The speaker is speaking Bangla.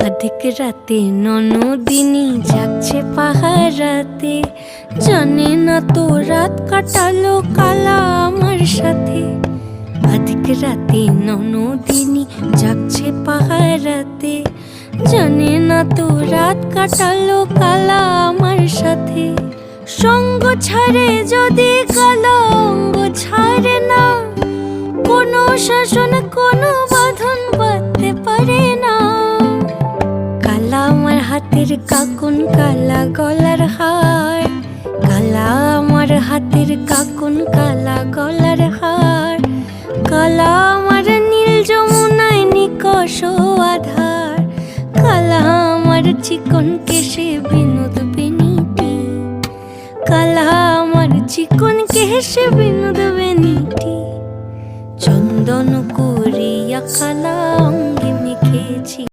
অধিক রাতে ননদিনী জাগছে পাহারাতে, জানে না তো রাত কাটালো কালা আমার সাথে। অধিক রাতে ননদিনী জাগছে পাহারাতে, জানে না তো রাত কাটালো কালা আমার সাথে। সঙ্গ ছাড়ে যদি কালা অঙ্গ ছাড়ে না, কোনো শাসন কোনো বাঁধন বাঁধতে পারে না। কালা আমার হাতের কাকুন কালা গলার হার, কালা আমার হাতের কাকুন কালা গলার হার। কালা আমার নীল যমুনায় নিকষ আধার, কালা আমার চিকন কেশে বিনোদ বেনিটি। কালা আমার চিকন কেশে বিনোদ বেনিটি। চন্দন করিয়া কালা অঙ্গে মেখেছি।